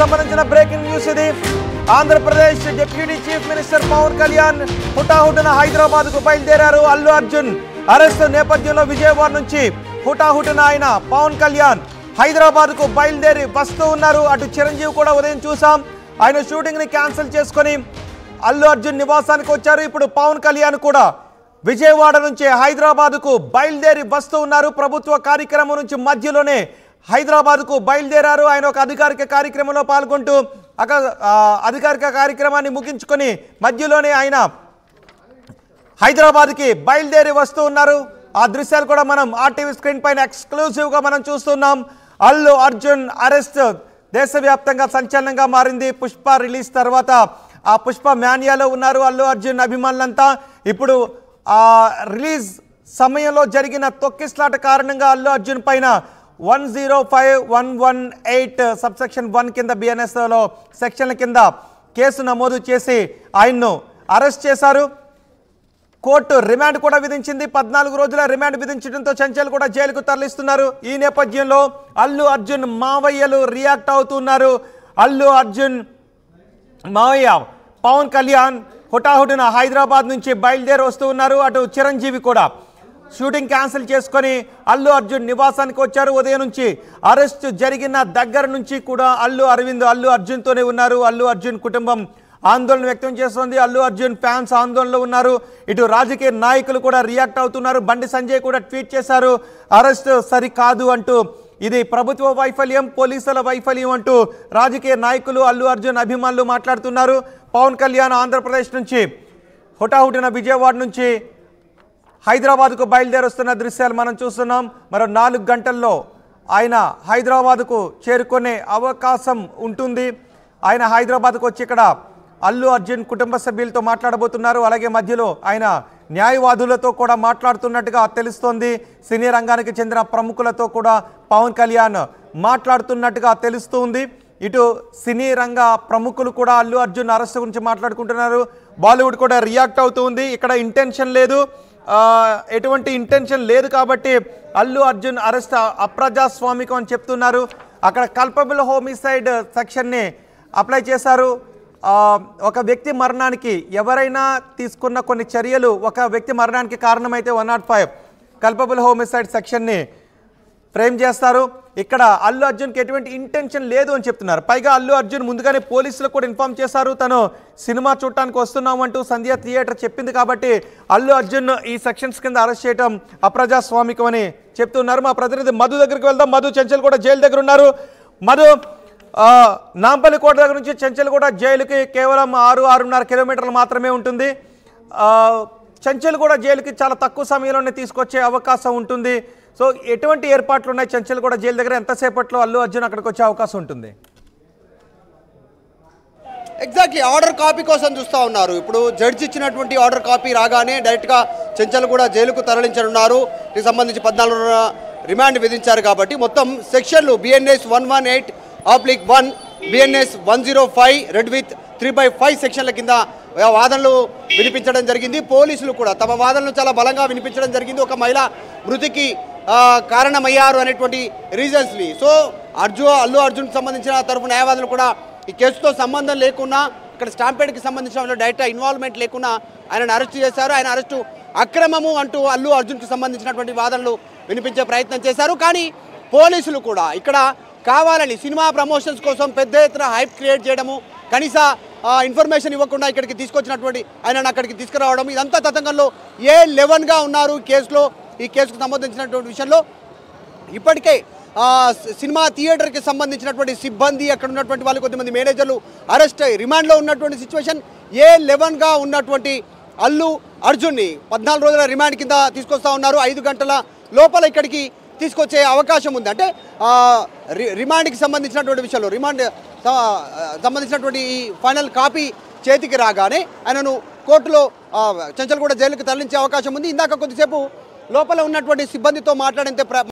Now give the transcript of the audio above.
సంబంధించిన breaking news ఇది. Andhra Pradesh deputy chief minister Pawan Kalyan హుటాహుటిన హైదరాబాద్ కు బయలుదేరారు. అల్లు అర్జున్ అరెస్ట్ నేపథ్యంలో విజయవాడ నుంచి హుటాహుటిన ఆయన పవన్ కళ్యాణ్ హైదరాబాద్ కు బయలుదేరి వస్తూ ఉన్నారు. అటు చిరంజీవి కూడా ఉదయం చూసాం, ఆయన షూటింగ్ ని క్యాన్సిల్ చేసుకుని అల్లు అర్జున్ నివాసానికి వచ్చారు. ఇప్పుడు పవన్ కళ్యాణ్ కూడా విజయవాడ నుంచి హైదరాబాద్ కు బయలుదేరి వస్తూ ఉన్నారు. ప్రభుత్వ కార్యక్రమం నుంచి మధ్యలోనే హైదరాబాద్ కు బయలుదేరారు. ఆయన ఒక అధికారిక కార్యక్రమంలో పాల్గొంటూ అధికారిక కార్యక్రమాన్ని ముగించుకొని మధ్యలోనే ఆయన హైదరాబాద్కి బయలుదేరి వస్తూ ఉన్నారు. ఆ దృశ్యాలు కూడా మనం ఆర్టీవీ స్క్రీన్ పైన ఎక్స్క్లూజివ్గా మనం చూస్తున్నాం. అల్లు అర్జున్ అరెస్ట్ దేశవ్యాప్తంగా సంచలనంగా మారింది. పుష్ప రిలీజ్ తర్వాత ఆ పుష్ప మ్యానియాలో ఉన్నారు అల్లు అర్జున్ అభిమానులంతా. ఇప్పుడు ఆ రిలీజ్ సమయంలో జరిగిన తొక్కిస్లాట కారణంగా అల్లు అర్జున్ పైన 105-118 సబ్సెక్షన్ 1 కింద బిఎన్ఎస్లో సెక్షన్ల కింద కేసు నమోదు చేసి ఆయన్ను అరెస్ట్ చేశారు. కోర్టు రిమాండ్ కూడా విధించింది. 14 రోజుల రిమాండ్ విధించడంతో చంచల్ కూడా జైలుకు తరలిస్తున్నారు. ఈ నేపథ్యంలో అల్లు అర్జున్ మావయ్యలు రియాక్ట్ అవుతున్నారు. అల్లు అర్జున్ మావయ్య పవన్ కళ్యాణ్ హుటాహుటిన హైదరాబాద్ నుంచి బయలుదేరి వస్తూ ఉన్నారు. అటు చిరంజీవి కూడా షూటింగ్ క్యాన్సిల్ చేసుకొని అల్లు అర్జున్ నివాసానికి వచ్చారు. ఉదయం నుంచి అరెస్ట్ జరిగిన దగ్గర నుంచి కూడా అల్లు అర్జున్తోనే ఉన్నారు. అల్లు అర్జున్ కుటుంబం ఆందోళన వ్యక్తం చేస్తోంది. అల్లు అర్జున్ ఫ్యాన్స్ ఆందోళనలో ఉన్నారు. ఇటు రాజకీయ నాయకులు కూడా రియాక్ట్ అవుతున్నారు. బండి సంజయ్ కూడా ట్వీట్ చేశారు, అరెస్ట్ సరికాదు అంటూ. ఇది ప్రభుత్వ వైఫల్యం, పోలీసుల వైఫల్యం అంటూ రాజకీయ నాయకులు అల్లు అర్జున్ అభిమానులు మాట్లాడుతున్నారు. పవన్ కళ్యాణ్ ఆంధ్రప్రదేశ్ నుంచి హుటాహుటిన విజయవాడ నుంచి హైదరాబాద్కు బయలుదేరుస్తున్న దృశ్యాలు మనం చూస్తున్నాం. మరో 4 గంటల్లో ఆయన హైదరాబాద్కు చేరుకునే అవకాశం ఉంటుంది. ఆయన హైదరాబాద్కు వచ్చి ఇక్కడ అల్లు అర్జున్ కుటుంబ సభ్యులతో మాట్లాడబోతున్నారు. అలాగే మధ్యలో ఆయన న్యాయవాదులతో కూడా మాట్లాడుతున్నట్టుగా తెలుస్తోంది. సినీ రంగానికి చెందిన ప్రముఖులతో కూడా పవన్ కళ్యాణ్ మాట్లాడుతున్నట్టుగా తెలుస్తుంది. ఇటు సినీ రంగ ప్రముఖులు కూడా అల్లు అర్జున్ అరెస్ట్ గురించి మాట్లాడుకుంటున్నారు. బాలీవుడ్ కూడా రియాక్ట్ అవుతుంది. ఇక్కడ ఇంటెన్షన్ లేదు, ఎటువంటి ఇంటెన్షన్ లేదు కాబట్టి అల్లు అర్జున్ అరెస్ట్ అప్రజాస్వామికం అని చెప్తున్నారు. అక్కడ కల్పబుల్ హోమిసైడ్ సెక్షన్ని అప్లై చేశారు. ఒక వ్యక్తి మరణానికి ఎవరైనా తీసుకున్న కొన్ని చర్యలు ఒక వ్యక్తి మరణానికి కారణమైతే 105 కల్పబుల్ హోమిసైడ్ సెక్షన్ని ఫ్రేమ్ చేస్తారు. ఇక్కడ అల్లు అర్జున్కి ఎటువంటి ఇంటెన్షన్ లేదు అని చెప్తున్నారు. పైగా అల్లు అర్జున్ ముందుగానే పోలీసులకు కూడా ఇన్ఫార్మ్ చేశారు, తను సినిమా చూడటానికి వస్తున్నామంటూ సంధ్య థియేటర్ చెప్పింది కాబట్టి అల్లు అర్జున్ ఈ సెక్షన్స్ కింద అరెస్ట్ చేయడం అప్రజాస్వామికం అని చెప్తున్నారు. మా ప్రతినిధి మధు దగ్గరికి వెళ్దాం. మధు, చెంచల్ కూడా జైలు దగ్గర ఉన్నారు. మధు, నాంపల్లి కోట దగ్గర నుంచి చెంచల్ కూడా జైలుకి కేవలం 6-6.5 కిలోమీటర్లు మాత్రమే ఉంటుంది. చెంచల్ కూడా జైలుకి చాలా తక్కువ సమయంలోనే తీసుకొచ్చే అవకాశం ఉంటుంది. సో ఎటువంటి ఏర్పాట్లు ఉన్నాయి చెంచల్ కూడా జైలు దగ్గర? ఎంతసేపట్లో అల్లు అర్జున్ అక్కడికి వచ్చే అవకాశం ఉంటుంది? ఎగ్జాక్ట్లీ ఆర్డర్ కాపీ కోసం చూస్తూ ఉన్నారు. ఇప్పుడు జడ్జి ఇచ్చినటువంటి ఆర్డర్ కాపీ రాగానే డైరెక్ట్గా చెంచల్ కూడా జైలుకు తరలించనున్నారు. దీనికి సంబంధించి 14 రోజుల రిమాండ్ విధించారు కాబట్టి మొత్తం సెక్షన్లు BNS 118/1, BNS 105 రెడ్ విత్ 3/5 సెక్షన్ల కింద వాదనలు వినిపించడం జరిగింది. పోలీసులు కూడా తమ వాదనలు చాలా బలంగా వినిపించడం జరిగింది. ఒక మహిళ మృతికి కారణమయ్యారు అనేటువంటి రీజన్స్ని. సో అల్లు అర్జున్కి సంబంధించిన తరఫు న్యాయవాదులు కూడా ఈ కేసుతో సంబంధం లేకున్నా, ఇక్కడ స్టాంపేడ్కి సంబంధించిన డైరెక్ట్ ఇన్వాల్వ్మెంట్ లేకున్నా ఆయనను అరెస్ట్ చేశారు. ఆయన అరెస్టు అక్రమము అంటూ అల్లు అర్జున్కి సంబంధించినటువంటి వాదనలు వినిపించే ప్రయత్నం చేశారు. కానీ పోలీసులు కూడా ఇక్కడ కావాలని సినిమా ప్రమోషన్స్ కోసం పెద్ద ఎత్తున హైప్ క్రియేట్ చేయడము, కనీస ఇన్ఫర్మేషన్ ఇవ్వకుండా ఇక్కడికి తీసుకొచ్చినటువంటి ఆయనను అక్కడికి తీసుకురావడం, ఇదంతా తతంగంలో A11గా ఉన్నారు కేసులో. ఈ కేసుకు సంబంధించినటువంటి విషయంలో ఇప్పటికే సినిమా థియేటర్కి సంబంధించినటువంటి సిబ్బంది, అక్కడ ఉన్నటువంటి వాళ్ళు కొద్దిమంది మేనేజర్లు అరెస్ట్ అయ్యి రిమాండ్లో ఉన్నటువంటి సిచ్యువేషన్. A11గా ఉన్నటువంటి అల్లు అర్జున్ని 14 రోజుల రిమాండ్ కింద తీసుకొస్తా ఉన్నారు. 5 గంటల లోపల ఇక్కడికి తీసుకొచ్చే అవకాశం ఉంది. అంటే రిమాండ్కి సంబంధించినటువంటి విషయంలో రిమాండ్ సంబంధించినటువంటి ఈ ఫైనల్ కాపీ చేతికి రాగానే ఆయనను కోర్టులో చెంచల్ కూడా జైలుకి తరలించే అవకాశం ఉంది. ఇందాక కొద్దిసేపు లోపల ఉన్నటువంటి సిబ్బందితో మాట్లాడితే